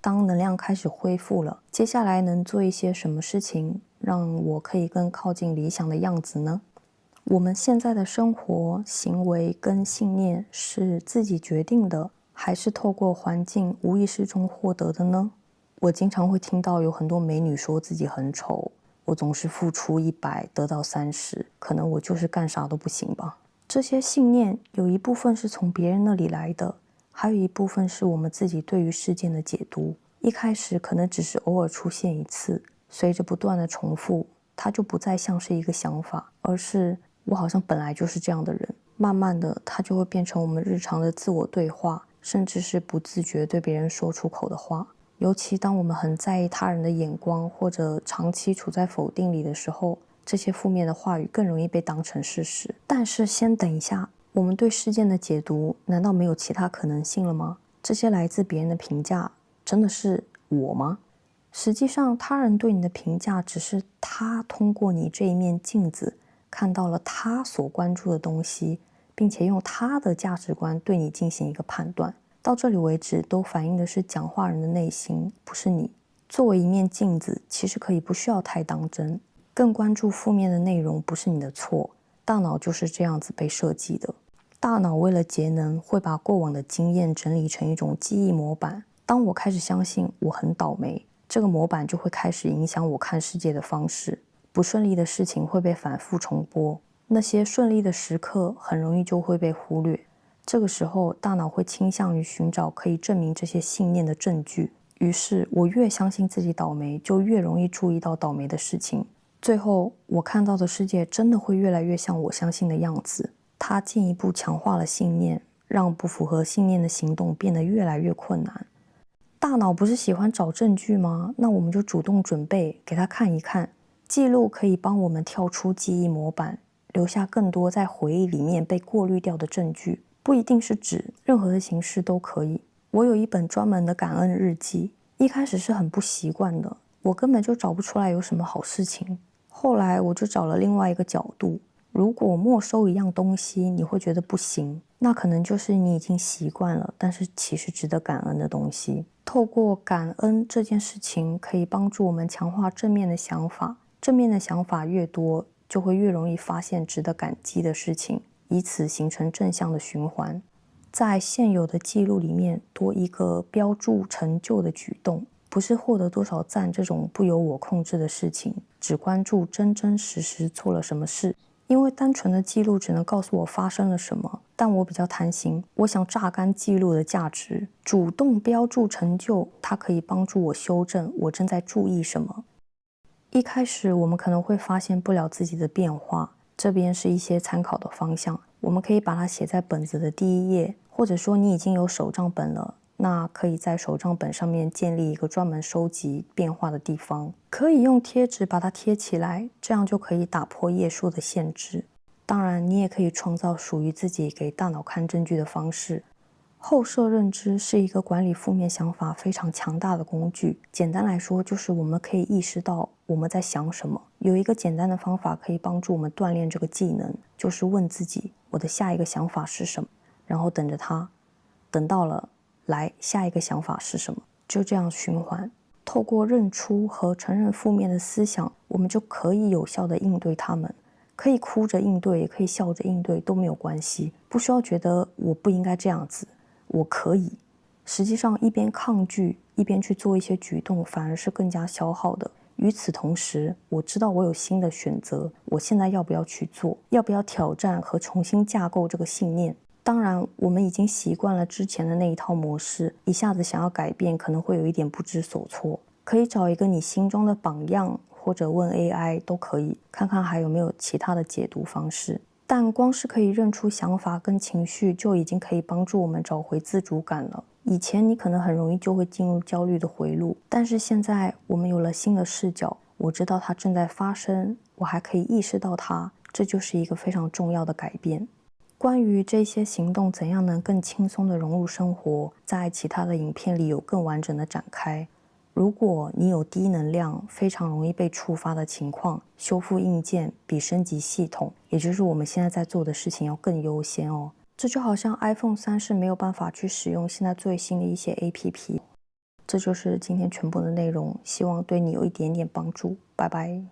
当能量开始恢复了，接下来能做一些什么事情，让我可以更靠近理想的样子呢？我们现在的生活、行为跟信念是自己决定的，还是透过环境无意识中获得的呢？我经常会听到有很多美女说自己很丑，我总是付出100得到30，可能我就是干啥都不行吧。这些信念有一部分是从别人那里来的，还有一部分是我们自己对于事件的解读。一开始可能只是偶尔出现一次，随着不断的重复，它就不再像是一个想法，而是我好像本来就是这样的人。慢慢的，它就会变成我们日常的自我对话，甚至是不自觉对别人说出口的话。尤其当我们很在意他人的眼光，或者长期处在否定里的时候，这些负面的话语更容易被当成事实。但是先等一下，我们对事件的解读难道没有其他可能性了吗？这些来自别人的评价真的是我吗？实际上，他人对你的评价只是他通过你这一面镜子看到了他所关注的东西，并且用他的价值观对你进行一个判断。到这里为止，都反映的是讲话人的内心，不是你。作为一面镜子，其实可以不需要太当真，更关注负面的内容不是你的错，大脑就是这样子被设计的。大脑为了节能，会把过往的经验整理成一种记忆模板。当我开始相信我很倒霉，这个模板就会开始影响我看世界的方式。不顺利的事情会被反复重播，那些顺利的时刻很容易就会被忽略。这个时候，大脑会倾向于寻找可以证明这些信念的证据。于是，我越相信自己倒霉，就越容易注意到倒霉的事情。最后，我看到的世界真的会越来越像我相信的样子。它进一步强化了信念，让不符合信念的行动变得越来越困难。大脑不是喜欢找证据吗？那我们就主动准备，给它看一看。记录可以帮我们跳出记忆模板，留下更多在回忆里面被过滤掉的证据。不一定是纸，任何的形式都可以。我有一本专门的感恩日记，一开始是很不习惯的，我根本就找不出来有什么好事情。后来我就找了另外一个角度，如果没收一样东西你会觉得不行，那可能就是你已经习惯了，但是其实值得感恩的东西。透过感恩这件事情，可以帮助我们强化正面的想法，正面的想法越多，就会越容易发现值得感激的事情，以此形成正向的循环。在现有的记录里面多一个标注成就的举动，不是获得多少赞这种不由我控制的事情，只关注真真实实做了什么事。因为单纯的记录只能告诉我发生了什么，但我比较贪心，我想榨干记录的价值。主动标注成就，它可以帮助我修正我正在注意什么。一开始我们可能会发现不了自己的变化，这边是一些参考的方向，我们可以把它写在本子的第一页，或者说你已经有手账本了，那可以在手账本上面建立一个专门收集变化的地方，可以用贴纸把它贴起来，这样就可以打破页数的限制。当然，你也可以创造属于自己给大脑看证据的方式。后设认知是一个管理负面想法非常强大的工具。简单来说，就是我们可以意识到我们在想什么。有一个简单的方法可以帮助我们锻炼这个技能，就是问自己，我的下一个想法是什么？然后等着它，等到了，来，下一个想法是什么？就这样循环。透过认出和承认负面的思想，我们就可以有效地应对它们。可以哭着应对，也可以笑着应对，都没有关系，不需要觉得我不应该这样子。我可以，实际上一边抗拒一边去做一些举动，反而是更加消耗的。与此同时，我知道我有新的选择，我现在要不要去做？要不要挑战和重新架构这个信念？当然，我们已经习惯了之前的那一套模式，一下子想要改变，可能会有一点不知所措。可以找一个你心中的榜样，或者问 AI 都可以，看看还有没有其他的解读方式。但光是可以认出想法跟情绪，就已经可以帮助我们找回自主感了。以前你可能很容易就会进入焦虑的回路，但是现在我们有了新的视角，我知道它正在发生，我还可以意识到它，这就是一个非常重要的改变。关于这些行动怎样能更轻松地融入生活，在其他的影片里有更完整的展开。如果你有低能量、非常容易被触发的情况，修复硬件比升级系统，也就是我们现在在做的事情要更优先哦。这就好像 iPhone 3是没有办法去使用现在最新的一些 APP，这就是今天全部的内容，希望对你有一点点帮助。拜拜。